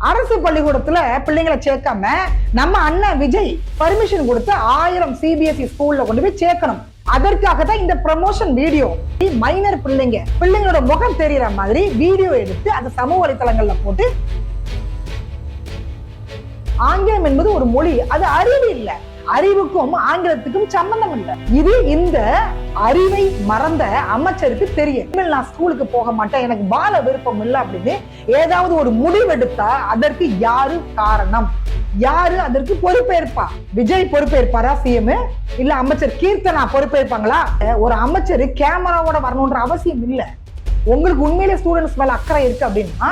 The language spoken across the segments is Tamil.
அரசு பள்ளிக்கூடத்துல பிள்ளைங்களை சேர்க்காம நம்ம அண்ணன் விஜய் பர்மிஷன் கொடுத்து 1000 சிபிஎஸ்இ ஸ்கூல்ல கொண்டு போய் சேர்க்கணும். அதற்காக தான் இந்த ப்ரமோஷன் வீடியோ. மைனர் பிள்ளைங்களோட முகம் தெரியற மாதிரி வீடியோ எடுத்து அந்த சமூக வலைத்தளங்கள்ல போட்டு, ஆங்கிலம் என்பது ஒரு மொழி, அது அறிவு இல்ல, அறிவுக்கும் ஆங்கிலத்துக்கும் சம்பந்தம் இல்லை. இது இந்த அறிவை மறந்த அமைச்சருக்கு தெரியும். நான் ஸ்கூலுக்கு போக மாட்டேன், எனக்கு பால விருப்பம் இல்லை அப்படின்னு ஏதாவது ஒரு முடிவெடுத்தா அதற்கு யாரு காரணம்? யாரு அதற்கு பொறுப்பேற்பா? விஜய் பொறுப்பேற்பாரா? சிஎம் இல்ல அமைச்சர் கீர்த்தனா பொறுப்பேற்பாங்களா? ஒரு அமைச்சர் கேமராவோட வரணும்ன்ற அவசியம் இல்லை. உங்களுக்கு உண்மையிலே ஸ்டூடெண்ட்ஸ் மேல அக்கறை இருக்கு அப்படின்னா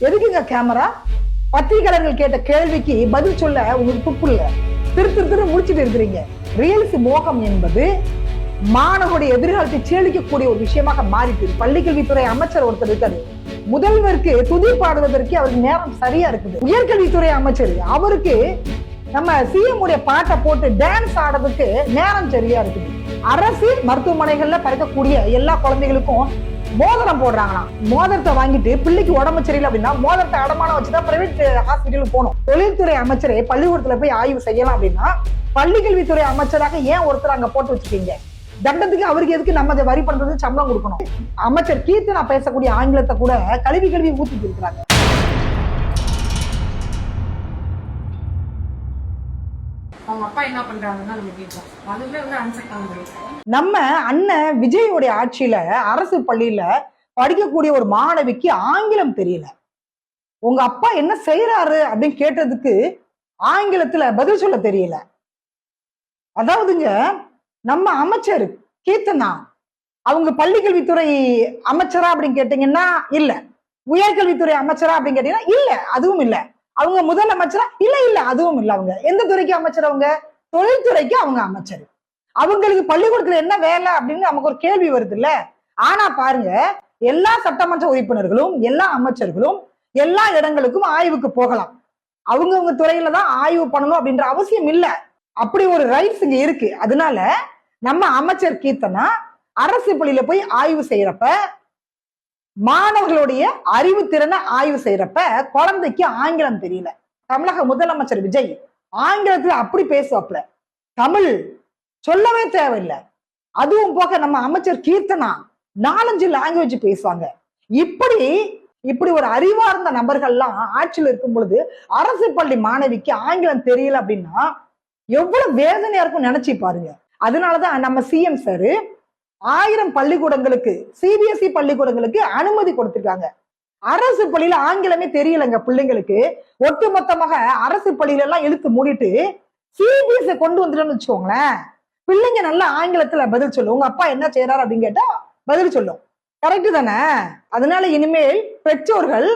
எதுக்குங்க கேமரா? பத்திரிகையாளர்கள் கேட்ட கேள்விக்கு பதில் சொல்ல உங்களுக்கு துப்பு இல்ல. திரு முடிச்சுட்டு இருக்கிறீங்க. ரியல்ஸ் மோகம் என்பது மாணவருடைய எதிர்காலத்தை சீலிக்கக்கூடிய ஒரு விஷயமாக மாறிட்டு. பள்ளிக்கல்வித்துறை அமைச்சர் ஒருத்தர் இருக்காரு, முதல்வருக்கு துதி பாடுவதற்கு அவருக்கு நேரம் சரியா இருக்குது. உயர்கல்வித்துறை அமைச்சர் அவருக்கு நம்ம சிஎம் உடைய பாட்டை போட்டு டான்ஸ் ஆடுறதுக்கு நேரம் சரியா இருக்குது. அரசு மருத்துவமனைகள்ல பிறக்கக்கூடிய எல்லா குழந்தைகளுக்கும் மோதிரம் போடுறாங்களாம். மோதிரத்தை வாங்கிட்டு பிள்ளைக்கு உடம்பு சரியில்லை அப்படின்னா மோதிரத்தை அடமானம் வச்சுதான் பிரைவேட் ஹாஸ்பிட்டலுக்கு போகணும். தொழில்துறை அமைச்சரை பள்ளிக்கூடத்துல போய் ஆய்வு செய்யலாம் அப்படின்னா பள்ளிக்கல்வித்துறை அமைச்சராக ஏன் ஒருத்தர் அங்க போட்டு வச்சிருக்கீங்க? தண்டத்துக்கு அவருக்கு எதுக்கு நம்ம வரி பண்றது சம்பளம் கொடுக்கணும்? அமைச்சர் கீர்த்தனா பேசக்கூடிய ஆங்கிலத்தை கூட கல்வி ஊத்திட்டு இருக்கிறாங்க. நம்ம அண்ணன் விஜயோடைய ஆட்சியில அரசு பள்ளியில படிக்கக்கூடிய ஒரு மாணவிக்கு ஆங்கிலம் தெரியல. உங்க அப்பா என்ன செய்யறாரு அப்படின்னு கேட்டதுக்கு ஆங்கிலத்துல பதில் சொல்ல தெரியல. அதாவதுங்க, நம்ம அமைச்சர் கீர்த்தனா அவங்க பள்ளிக்கல்வித்துறை அமைச்சரா அப்படின்னு கேட்டீங்கன்னா இல்ல. உயர்கல்வித்துறை அமைச்சரா அப்படின்னு கேட்டீங்கன்னா இல்ல, அதுவும் இல்ல. அவங்க முதலமைச்சரா இல்ல, அதுவும் இல்ல. அவங்க எந்த துறைக்கு அமைச்சர்? அவங்க தொழில்துறைக்கு அவங்க அமைச்சர். அவங்களுக்கு பள்ளிக்கூடத்துல என்ன வேலை அப்படின்னு நமக்கு ஒரு கேள்வி வருது இல்ல. ஆனா பாருங்க, எல்லா சட்டமன்ற உறுப்பினர்களும் எல்லா அமைச்சர்களும் எல்லா இடங்களுக்கும் ஆய்வுக்கு போகலாம். அவங்கவுங்க துறையில தான் ஆய்வு பண்ணணும் அப்படின்ற அவசியம் இல்ல. அப்படி ஒரு ரைட்ஸ் இங்க இருக்கு. அதனால நம்ம அமைச்சர் கீர்த்தனா அரசு பள்ளியில போய் ஆய்வு செய்யறப்ப, மாணவர்களுடைய அறிவு திறனை ஆய்வு செய்யறப்ப குழந்தைக்கு ஆங்கிலம் தெரியல. தமிழக முதலமைச்சர் விஜய் ஆங்கிலத்துல அப்படி பேசுவாப்ல, தமிழ் சொல்லவே தேவையில்லை. அதுவும் போக நம்ம அமைச்சர் கீர்த்தனா 4-5 லாங்குவேஜ் பேசுவாங்க. இப்படி ஒரு அறிவார்ந்த நபர்கள்லாம் ஆட்சியில் இருக்கும் பொழுது அரசு பள்ளி மாணவிக்கு ஆங்கிலம் தெரியல அப்படின்னா எவ்வளவு வேதனையா இருக்கும் நினைச்சு பாருங்க. அதனாலதான் நம்ம சிஎம் சார் 1000 பள்ளிக்கூடங்களுக்கு, சிபிஎஸ்இ பள்ளிக்கூடங்களுக்கு அனுமதி கொடுத்திருக்காங்க. அரசு பள்ளியில ஆங்கிலமே தெரியலங்க பிள்ளைங்களுக்கு. ஒட்டுமொத்தமாக அரசு பள்ளியில எல்லாம் இழுத்து மூடிட்டு சிபிஎஸ்இ கொண்டு வந்துட்டோம்னு வச்சுக்கோங்களேன், பிள்ளைங்க நல்லா ஆங்கிலத்துல பதில் சொல்லும். உங்க அப்பா என்ன செய்யறாரு அப்படின்னு கேட்டா பதில் சொல்லும். கரெக்டு தானே? அதனால இனிமேல் பெற்றோர்கள்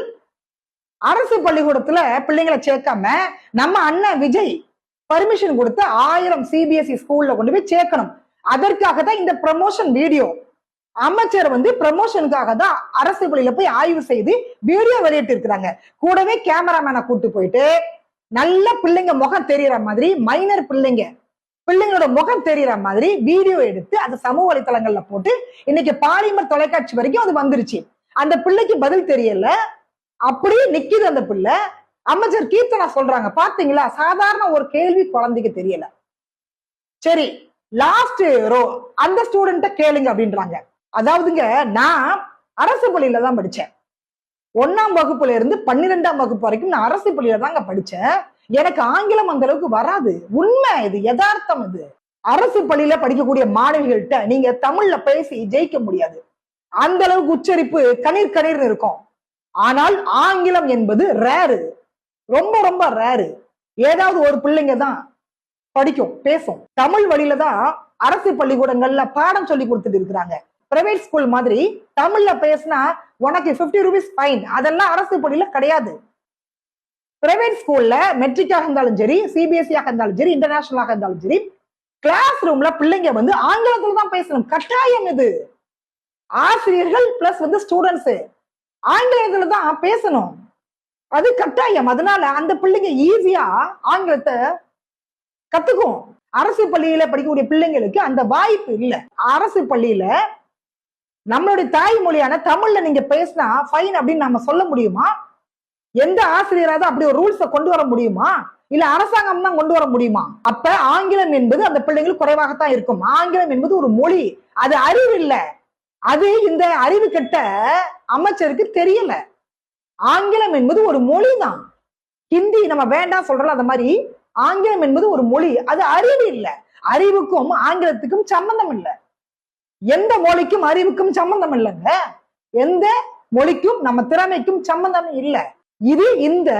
அரசு பள்ளிக்கூடத்துல பிள்ளைங்களை சேர்க்காம நம்ம அண்ணன் விஜய் பர்மிஷன் கொடுத்து 1000 சிபிஎஸ்இ ஸ்கூல்ல கொண்டு போய் சேர்க்கணும். அதற்காக தான் இந்த ப்ரமோஷன் வீடியோ. அமைச்சர் ப்ரமோஷனுக்காக தான் அரசு பள்ளியில போய் ஆய்வு செய்து வீடியோ வெளியிட்டு இருக்கிறாங்க. கூடவே கேமராமேனை கூட்டு போயிட்டு நல்ல பிள்ளைங்க முகம் தெரியற மாதிரி, மைனர் பிள்ளைங்களோட முகம் தெரியற மாதிரி வீடியோ எடுத்து அந்த சமூக வலைத்தளங்கள்ல போட்டு இன்னைக்கு பாலிமர் தொலைக்காட்சி வரைக்கும் அது வந்துருச்சு. அந்த பிள்ளைக்கு பதில் தெரியல, அப்படியே நிக்குது அந்த பிள்ளை. அமைச்சர் கீர்த்தனா சொல்றாங்க, பாத்தீங்களா, சாதாரண ஒரு கேள்வி குழந்தைக்கு தெரியல. சரி, லாஸ்ட் ரோ அந்த ஸ்டூடெண்ட்ட கேளுங்க அப்படின்றாங்க. அதாவதுங்க, நான் அரசு பள்ளியில தான் படிச்சேன். 1ஆம் வகுப்புல இருந்து 12ஆம் வகுப்பு வரைக்கும் நான் அரசு பள்ளியில தாங்க படிச்சேன். எனக்கு ஆங்கிலம் அந்த அளவுக்கு வராது. உண்மை, இது யதார்த்தம். இது அரசு பள்ளியில படிக்கக்கூடிய மாணவிகள்கிட்ட நீங்க தமிழ்ல பேசி ஜெயிக்க முடியாது. அந்த அளவுக்கு உச்சரிப்பு கணீர் இருக்கும். ஆனால் ஆங்கிலம் என்பது ரேரு, ரொம்ப ரொம்ப ரேரு. ஏதாவது ஒரு பிள்ளைங்க தான் படிக்கும், பேசும். தமிழ் வழியில தான் அரசு பள்ளிக்கூடங்கள்ல பாடம் சொல்லி கொடுத்துட்டு இருக்கிறாங்க. பிரைவேட் ஸ்கூல் மாதிரி தமிழ்ல பேசினா உனக்கு 50 ரூபீஸ் ஃபைன், அதெல்லாம் அரசு பள்ளியில கிடையாது. பிரைவேட் ஸ்கூல்ல மெட்ரிக்காக இருந்தாலும் சரி, சிபிஎஸ்இயாக இருந்தாலும் சரி, இன்டர்நேஷனலாக இருந்தாலும் சரி, கிளாஸ் ரூம்ல பிள்ளைங்க ஆங்கிலத்துல தான் பேசணும். கட்டாயம் இது. ஆசிரியர்கள் பிளஸ் ஸ்டூடெண்ட்ஸ் ஆங்கிலத்துல தான் பேசணும், அது கட்டாயம். அதனால அந்த பிள்ளைங்க ஈஸியா ஆங்கிலத்தை கத்துக்கும். அரசு பள்ளியில படிக்கக்கூடிய பிள்ளைங்களுக்கு அந்த வாய்ப்பு இல்ல. அரசு பள்ளியில நம்மளுடைய தாய்மொழியான தமிழ்ல நீங்க பேசினா ஃபைன் அப்படின்னு நாம சொல்ல முடியுமா? எந்த ஆசிரியராவது அப்படி ஒரு ரூல்ஸ கொண்டு வர முடியுமா? இல்ல அரசாங்கம் தான் கொண்டு வர முடியுமா? அப்ப ஆங்கிலம் என்பது அந்த பிள்ளைங்களுக்கு குறைவாகத்தான் இருக்கும். ஆங்கிலம் என்பது ஒரு மொழி, அது அறிவு இல்ல. அது இந்த அறிவு கெட்ட அமைச்சருக்கு தெரியல. ஆங்கிலம் என்பது ஒரு மொழி தான். ஹிந்தி நம்ம வேண்டாம் சொல்றோம், அந்த மாதிரி ஆங்கிலம் என்பது ஒரு மொழி, அது அறிவு இல்ல. அறிவுக்கும் ஆங்கிலத்துக்கும் சம்பந்தம் இல்லை. எந்த மொழிக்கும் அறிவுக்கும் சம்பந்தம் இல்லைங்க. எந்த மொழிக்கும் நம்ம திறமைக்கும் சம்பந்தம் இல்லை. இது இந்த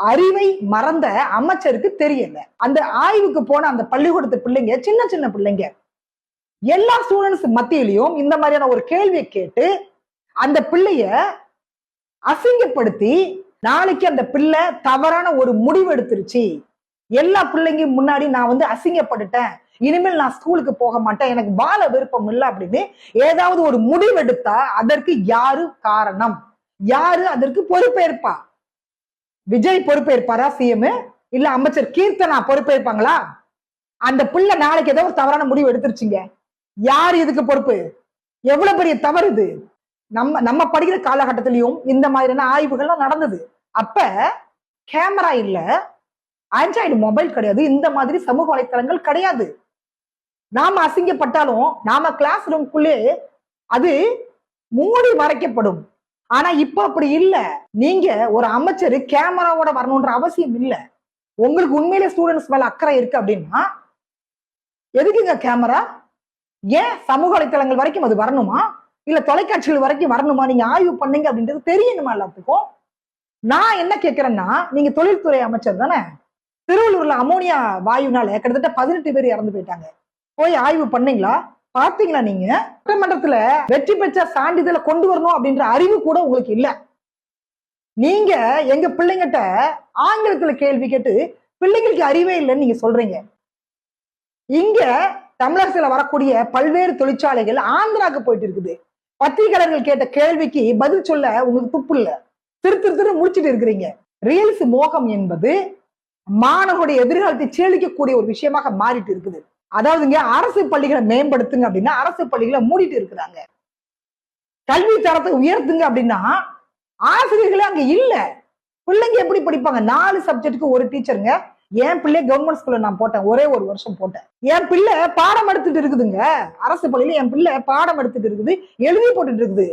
அறிவை மறந்த அமைச்சருக்கு தெரியல. அந்த ஆய்வுக்கு போன அந்த பள்ளிக்கூடத்து பிள்ளைங்க, சின்ன சின்ன பிள்ளைங்க, எல்லா ஸ்டூடெண்ட்ஸ் மத்தியிலையும் இந்த மாதிரியான ஒரு கேள்வியை கேட்டு அந்த பிள்ளைய அசிங்கப்படுத்தி, நாளைக்கு அந்த பிள்ளை தவறான ஒரு முடிவு எடுத்துருச்சு, எல்லா பிள்ளைங்க முன்னாடி நான் அசிங்கப்பட்டுட்டேன், இனிமேல் நான் ஸ்கூலுக்கு போக மாட்டேன், எனக்கு வாழ விருப்பம் இல்லை அப்படின்னு ஏதாவது ஒரு முடிவு எடுத்தா அதற்கு யாரு காரணம்? யாரு அதற்கு பொறுப்பேற்பா? விஜய் பொறுப்பேற்பாரா சிஎம்? இல்ல அமைச்சர் கீர்த்தனா பொறுப்பேற்பாங்களா? அந்த பிள்ளை நாளைக்கு ஏதோ ஒரு தவறான முடிவு எடுத்துருச்சுங்க, யாரு இதுக்கு பொறுப்பு? எவ்வளவு பெரிய தவறு இது! நம்ம படிக்கிற காலகட்டத்திலையும் இந்த மாதிரியான ஆய்வுகள்லாம் நடந்தது. அப்ப கேமரா இல்ல, ஆண்ட்ராய்டு மொபைல் கிடையாது, இந்த மாதிரி சமூக வலைத்தளங்கள் கிடையாது. நாம அசிங்கப்பட்டாலும் நாம கிளாஸ் ரூம்குள்ளே அது மூடி மறைக்கப்படும். ஆனா இப்ப அப்படி இல்ல. நீங்க ஒரு அமைச்சர் கேமராவோட வரணும்ன்ற அவசியம் இல்ல. உங்களுக்கு உண்மையிலே ஸ்டூடெண்ட்ஸ் மேல அக்கறை இருக்கு அப்படின்னா எதுக்குங்க கேமரா? ஏன் சமூக வலைத்தளங்கள் வரைக்கும் அது வரணுமா? இல்ல தொலைக்காட்சிகள் வரைக்கும் வரணுமா? நீங்க ஆய்வு பண்ணீங்க அப்படின்றது தெரியணுமா எல்லாத்துக்கும்? நான் என்ன கேட்கிறேன்னா, நீங்க தொழில்துறை அமைச்சர் தானே. திருவள்ளூர்ல அமோனியா வாயுனால கிட்டத்தட்ட 18 பேர் இறந்து போயிட்டாங்க. போய் ஆய்வு பண்ணீங்களா? பாத்தீங்களா? நீங்க சட்டமன்றத்துல வெற்றி பெற்ற சான்றிதழை கொண்டு வரணும் அப்படின்ற அறிவு கூட உங்களுக்கு இல்ல. நீங்க எங்க பிள்ளைங்கிட்ட ஆங்கிலத்துல கேள்வி கேட்டு பிள்ளைங்களுக்கு அறிவே இல்லைன்னு நீங்க சொல்றீங்க. இங்க தமிழகத்துல வரக்கூடிய பல்வேறு தொழிற்சாலைகள் ஆந்திராக்கு போயிட்டு இருக்குது. பத்திரிகையாளர்கள் கேட்ட கேள்விக்கு பதில் சொல்ல உங்களுக்கு துப்பு இல்ல. திரு முடிச்சிட்டு இருக்கிறீங்க. ரீல்ஸ் மோகம் என்பது மாணவர்களுடைய எதிர்காலத்தை சீலிக்கக்கூடிய ஒரு விஷயமாக மாறிட்டு இருக்குது. அதாவதுங்க, அரசு பள்ளிகளை மேம்படுத்துங்க அப்படின்னா அரசு பள்ளிகளை மூடிட்டு இருக்கிறாங்க. கல்வி தரத்தை உயர்த்துங்க அப்படின்னா ஆசிரியர்களே அங்க இல்ல. பிள்ளைங்க எப்படி படிப்பாங்க? 4 சப்ஜெக்டுக்கு ஒரு டீச்சருங்க. என் பிள்ளை கவர்மெண்ட் ஸ்கூல்ல நான் போட்டேன், ஒரே ஒரு வருஷம் போட்டேன். என் பிள்ளை பாடம் எடுத்துட்டு இருக்குதுங்க. அரசு பள்ளியில என் பிள்ளை பாடம் எடுத்துட்டு இருக்குது, எழுதி போட்டுட்டு இருக்குது.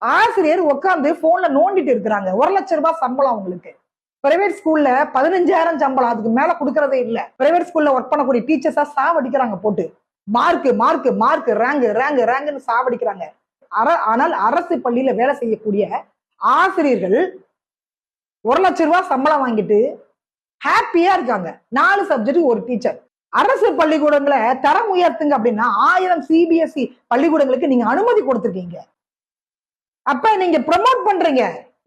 ஆசிரியர் உட்காந்து போன்ல நோண்டிட்டு இருக்கிறாங்க. 1 லட்சம் ரூபாய் சம்பளம் அவங்களுக்கு. பிரைவேட் ஸ்கூல்ல 15,000 சம்பளம், அதுக்கு மேல கொடுக்கறதே இல்ல. பிரைவேட் ஸ்கூல்ல ஒர்க் பண்ணக்கூடிய டீச்சர்ஸா சாவடிக்கிறாங்க போட்டு. Mark mark mark, rank rank ரேங்க்னு சாவடிக்கிறாங்க. ஆனால் அரசு பள்ளியில வேலை செய்யக்கூடிய ஆசிரியர்கள் 1 லட்சம் ரூபாய் சம்பளம் வாங்கிட்டு ஹாப்பியா இருக்காங்க. 4 சப்ஜெக்ட் ஒரு டீச்சர். அரசு பள்ளிக்கூடங்களை தரம் உயர்த்துங்க அப்படின்னா 1000 சிபிஎஸ்இ பள்ளிக்கூடங்களுக்கு நீங்க அனுமதி கொடுத்துருக்கீங்க. அப்ப நீங்க ப்ரமோட் பண்றீங்க.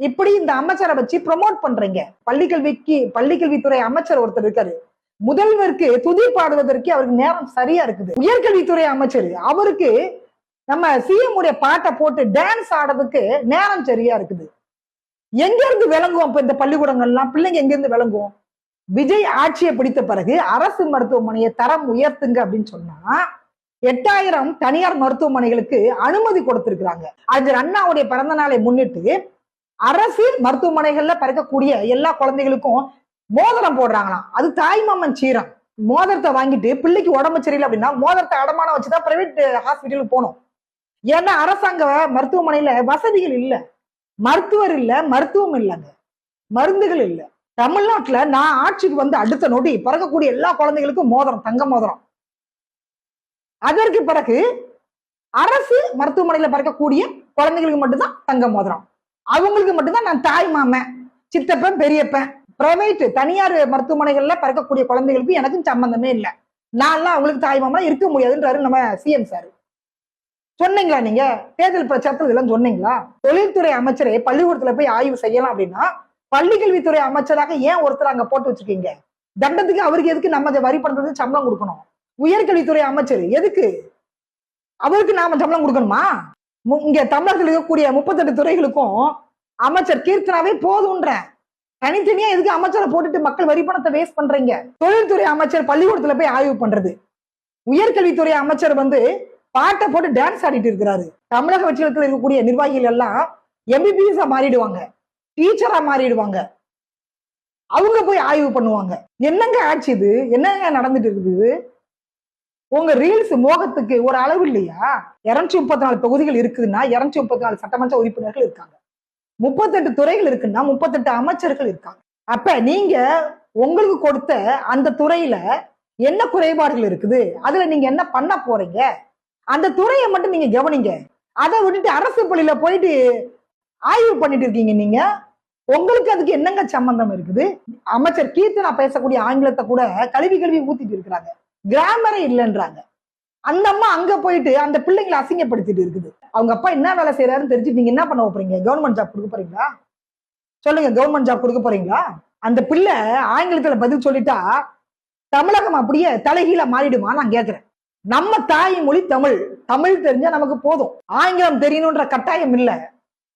இப்படி இந்த அமைச்சரை வச்சு ப்ரமோட் பண்றீங்க. பள்ளிக்கல்வித்துறை அமைச்சர் ஒருத்தர் இருக்காரு. முதல்வருக்கு துதி பாடுவதற்கு அவருக்கு நேரம் சரியா இருக்குது. உயர்கல்வித்துறை அமைச்சர், அவருக்கு நம்ம சிஎம் உடைய பாட்டை போட்டு டான்ஸ் ஆடுறதுக்கு நேரம் சரியா இருக்குது. எங்க இருந்து விளங்குவோம் இப்ப இந்த பள்ளிக்கூடங்கள்லாம்? பிள்ளைங்க எங்க இருந்து விளங்குவோம்? விஜய் ஆட்சியை பிடித்த பிறகு அரசு மருத்துவமனையை தரம் உயர்த்துங்க அப்படின்னு சொன்னா 8000 தனியார் மருத்துவமனைகளுக்கு அனுமதி கொடுத்திருக்கிறாங்க. அது அண்ணாவுடைய பிறந்த நாளை முன்னிட்டு அரசு மருத்துவமனைகள்ல பிறக்கக்கூடிய எல்லா குழந்தைகளுக்கும் மோதிரம் போடுறாங்களாம். அது தாய்மாமன் சீரம். மோதிரத்தை வாங்கிட்டு பிள்ளைக்கு உடம்பு சரியில்லை அப்படின்னா மோதிரத்தை அடமானம் வச்சுதான் பிரைவேட் ஹாஸ்பிட்டலுக்கு போகணும். ஏன்னா அரசாங்க மருத்துவமனையில வசதிகள் இல்ல, மருத்துவர் இல்ல, மருத்துவம் இல்லைங்க, மருந்துகள் இல்ல. தமிழ்நாட்டுல நான் ஆட்சிக்கு வந்து அடுத்த நொடி பிறக்கக்கூடிய எல்லா குழந்தைகளுக்கும் மோதிரம், தங்க மோதிரம். அதற்கு பிறகு அரசு மருத்துவமனையில பிறக்கக்கூடிய குழந்தைகளுக்கு மட்டும்தான் தங்க மோதிரம். அவங்களுக்கு மட்டும்தான் நான் தாய் மாமன், சித்தப்பன், பெரியப்பன். பிரைவேட் தனியார் மருத்துவமனைகள்ல பிறக்கக்கூடிய குழந்தைகளுக்கு எனக்கும் சம்பந்தமே இல்லை. நான்லாம் அவங்களுக்கு தாய் மாமனா இருக்க முடியாதுன்றாரு நம்ம சிஎம் சார். சொன்னீங்களா? நீங்க தேர்தல் பிரச்சாரத்தில் இதெல்லாம் சொன்னீங்களா? தொழில்துறை அமைச்சரே பள்ளிக்கூடத்துல போய் ஆய்வு செய்யலாம் அப்படின்னா பள்ளிக்கல்வித்துறை அமைச்சராக ஏன் ஒருத்தர் அங்க போட்டு வச்சிருக்கீங்க? தண்டத்துக்கு அவருக்கு எதுக்கு நம்ம வரி பண்றது சம்பளம் கொடுக்கணும்? உயர்கல்வித்துறை அமைச்சர் எதுக்கு? அவருக்கு நாம சம்பளம் கொடுக்கணுமா? இங்க தமிழகத்தில் இருக்கக்கூடிய 38 துறைகளுக்கும் அமைச்சர் கீர்த்தனாவே போதும்ன்ற. தனித்தனியா எதுக்கு அமைச்சரை போட்டுட்டு மக்கள் வரி பணத்தை வேஸ்ட் பண்றீங்க? தொழில்துறை அமைச்சர் பள்ளிக்கூடத்துல போய் ஆய்வு பண்றது, உயர்கல்வித்துறை அமைச்சர் பாட்டை போட்டு டான்ஸ் ஆடிட்டு இருக்கிறாரு. தமிழக வெற்றிடத்தில் இருக்கக்கூடிய நிர்வாகிகள் எல்லாம் எம்பிபிஎஸ் மாறிடுவாங்க. டீச்சரா மாறிடுவாங்க. அவங்க போய் ஆய்வு பண்ணுவாங்க. என்னங்க ஆட்சி இது? என்னங்க நடந்துட்டு இருக்குது? உங்க ரீல்ஸ் மோகத்துக்கு ஒரு அளவு இல்லையா? 234 தொகுதிகள் இருக்குதுன்னா 234 சட்டமன்ற உறுப்பினர்கள் இருக்காங்க. 38 துறைகள் இருக்குன்னா 38 அமைச்சர்கள் இருக்காங்க. அப்ப நீங்க உங்களுக்கு கொடுத்த அந்த துறையில என்ன குறைபாடுகள் இருக்குது, அதுல நீங்க என்ன பண்ண போறீங்க, அந்த துறையை மட்டும் நீங்க கவனிங்க. அதை விட்டுட்டு அரசு பள்ளியில போயிட்டு ஆய்வு பண்ணிட்டு இருக்கீங்க நீங்க. உங்களுக்கு அதுக்கு என்னங்க சம்பந்தம் இருக்குது? அமைச்சர் கீர்த்தனா பேசக்கூடிய ஆங்கிலத்தை கூட கழுவி ஊத்திட்டு இருக்கிறாங்க. கிராமரே இல்லைன்றாங்க. அந்த அம்மா அங்க போயிட்டு அந்த பிள்ளைங்களை அசிங்கப்படுத்திட்டு இருக்குது. அவங்க அப்பா என்ன வேலை செய்யறாருன்னு தெரிஞ்சு நீங்க என்ன பண்ண போறீங்க? கவர்மெண்ட் ஜாப் கொடுக்க போறீங்களா? சொல்லுங்க, கவர்மெண்ட் ஜாப் கொடுக்க போறீங்களா? அந்த பிள்ளை ஆங்கிலத்துல பதில் சொல்லிட்டா தமிழகம் அப்படியே தலைகீழ மாறிடுமா? நான் கேட்கிறேன். நம்ம தாய்மொழி தமிழ். தமிழ் தெரிஞ்சா நமக்கு போதும். ஆங்கிலம் தெரியணும்ன்ற கட்டாயம் இல்ல.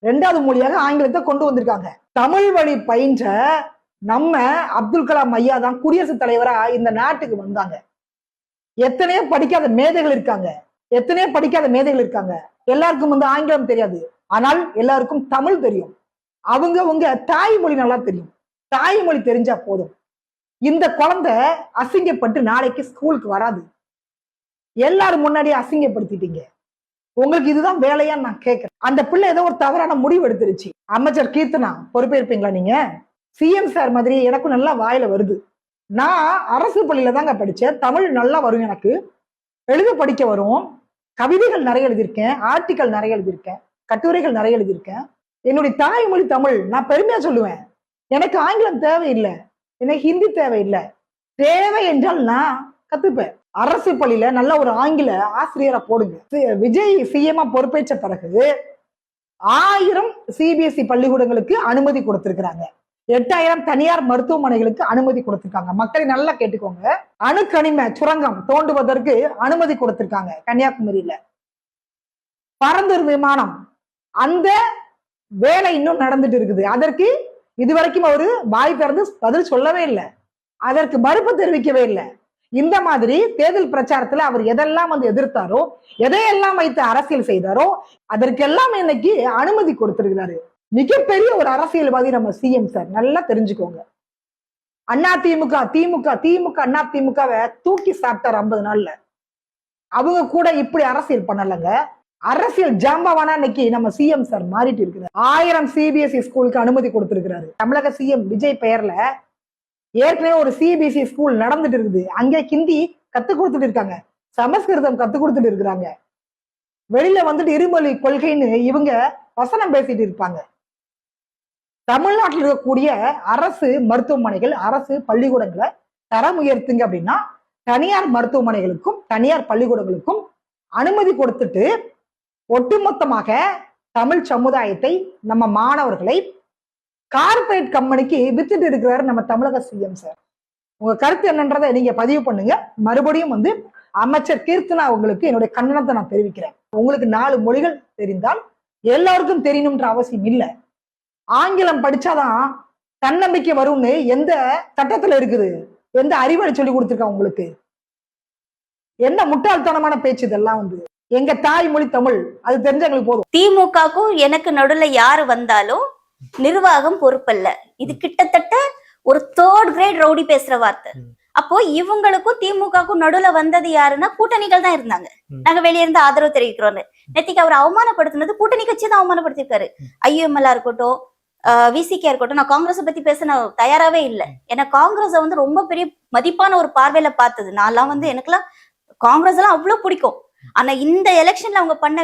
2வது மொழியாக ஆங்கிலத்தை கொண்டு வந்திருக்காங்க. தமிழ் வழி பயின்ற நம்ம அப்துல் கலாம் ஐயா தான் குடியரசுத் தலைவரா இந்த நாட்டுக்கு வந்தாங்க. எத்தனையோ படிக்காத மேதைகள் இருக்காங்க. எல்லாருக்கும் ஆங்கிலம் தெரியாது. ஆனால் எல்லாருக்கும் தமிழ் தெரியும். அவங்க உங்க தாய்மொழி நல்லா தெரியும். தாய்மொழி தெரிஞ்சா போதும். இந்த குழந்தை அசிங்கப்பட்டு நாளைக்கு ஸ்கூலுக்கு வராது. எல்லாரும் முன்னாடியே அசிங்கப்படுத்திட்டீங்க. உங்களுக்கு இதுதான் வேலையான்னு நான் கேட்கிறேன். அந்த பிள்ளை ஏதோ ஒரு தவறான முடிவு எடுத்துருச்சு. அமைச்சர் கீர்த்தனா பொறுப்பேற்பீங்களா நீங்க? சிஎம் சார் மாதிரி எனக்கும் நல்லா வாயில வருது. நான் அரசு பள்ளியில தாங்க படிச்சேன். தமிழ் நல்லா வரும், எனக்கு எழுத படிக்க வரும். கவிதைகள் நிறைய எழுதியிருக்கேன், ஆர்டிக்கல் நிறைய எழுதியிருக்கேன், கட்டுரைகள் நிறைய எழுதியிருக்கேன். என்னுடைய தாய்மொழி தமிழ். நான் பெருமையா சொல்லுவேன். எனக்கு ஆங்கிலம் தேவையில்லை, எனக்கு ஹிந்தி தேவையில்லை. தேவை என்றால் நான் கத்துப்பேன். அரசு பள்ளியில நல்ல ஒரு ஆங்கில ஆசிரியரை போடுங்க. விஜய் சிஎம்மா பொறுப்பேற்ற பிறகு 1000 சிபிஎஸ்இ பள்ளிக்கூடங்களுக்கு அனுமதி கொடுத்திருக்கிறாங்க. 8000 தனியார் மருத்துவமனைகளுக்கு அனுமதி கொடுத்திருக்காங்க. மக்களை நல்லா கேட்டுக்கோங்க. அணுக்கனிம சுரங்கம் தோண்டுவதற்கு அனுமதி கொடுத்திருக்காங்க கன்னியாகுமரியில. பரந்தூர் விமானம், அந்த வேலை இன்னும் நடந்துட்டு இருக்குது. அதற்கு இதுவரைக்கும் அவரு வாய் திறந்து பதில் சொல்லவே இல்லை. அதற்கு மறுப்பு தெரிவிக்கவே இல்லை. இந்த மாதிரி தேர்தல் பிரச்சாரத்துல அவர் எதெல்லாம் எதிர்த்தாரோ, எதையெல்லாம் வைத்து அரசியல் செய்தாரோ, அதற்கெல்லாம் இன்னைக்கு அனுமதி கொடுத்திருக்கிறாரு. மிகப்பெரிய ஒரு அரசியல்வாதி நம்ம சிஎம் சார். நல்லா தெரிஞ்சுக்கோங்க. அதிமுக திமுக அதிமுகவை தூக்கி சாப்பிட்டார் 50 நாள்ல. அவங்க கூட இப்படி அரசியல் பண்ணலங்க. அரசியல் ஜாம்பவானா இன்னைக்கு நம்ம சிஎம் சார் மாறிட்டு இருக்கிறார். 1000 சிபிஎஸ்இ ஸ்கூலுக்கு அனுமதி கொடுத்திருக்கிறாரு. தமிழக சிஎம் விஜய் பெயர்ல ஏற்கனவே ஒரு சிபிஎஸ்இ ஸ்கூல் நடந்துட்டு இருக்குது. அங்கே ஹிந்தி கத்து கொடுத்துட்டு இருக்காங்க, சமஸ்கிருதம் கத்து கொடுத்துட்டு இருக்கிறாங்க. வெளியில இருமொழி கொள்கைன்னு இவங்க வசனம் பேசிட்டு இருப்பாங்க. தமிழ்நாட்டில் இருக்கக்கூடிய அரசு மருத்துவமனைகள், அரசு பள்ளிக்கூடங்களை தரம் உயர்த்துங்க அப்படின்னா தனியார் மருத்துவமனைகளுக்கும் தனியார் பள்ளிக்கூடங்களுக்கும் அனுமதி கொடுத்துட்டு ஒட்டுமொத்தமாக தமிழ் சமுதாயத்தை, நம்ம மாணவர்களை கார்பரேட் கம்பெனிக்கு வித்துட்டு இருக்கிறாரு நம்ம தமிழக சிஎம் சார். உங்க கருத்து என்னன்றதை நீங்க பதிவு பண்ணுங்க. மறுபடியும் அமைச்சர் கீர்த்தனா உங்களுக்கு என்னுடைய கண்டனத்தை நான் தெரிவிக்கிறேன். உங்களுக்கு 4 மொழிகள் தெரிந்தால் எல்லாருக்கும் தெரியணும்ன்ற அவசியம் இல்லை. ஆங்கிலம் படிச்சாதான் தன்னம்பிக்கை வரும்னு எந்த சட்டத்துல இருக்குது? எந்த அறிவுரை சொல்லி கொடுத்துருக்கா உங்களுக்கு? என்ன முட்டாள்தனமான பேச்சு இதெல்லாம்? எங்க தாய்மொழி தமிழ், அது தெரிஞ்சவங்களுக்கு போதும். திமுகக்கும் எனக்கு நடுவுல யாரு வந்தாலும் நிர்வாகம் பொறுப்பல்ல. இது கிட்டத்தட்ட ஒரு 3rd கிரேட் ரவுடி பேசுற வார்த்தை. அப்போ இவங்களுக்கும் திமுகக்கும் நடுவுல வந்தது யாருன்னா கூட்டணிகள் தான் இருந்தாங்க. நாங்க வெளியே இருந்து ஆதரவு தெரிவிக்கிறோம். நேத்திக்கு அவர் அவமானப்படுத்தினது கூட்டணி கட்சி தான் அவமானப்படுத்திருக்காரு. ஐஎம்எல்ஆ இருக்கட்டும், விசிகே இருக்கட்டும். நான் காங்கிரஸ் பத்தி பேச நான் தயாராவே இல்லை. ஏன்னா காங்கிரஸை ரொம்ப பெரிய மதிப்பான ஒரு பார்வையில பார்த்தது. நான்லாம் எனக்குலாம் காங்கிரஸ் எல்லாம் அவ்வளவு பிடிக்கும். ஆனா இந்த எலெக்ஷன்ல அவங்க பண்ண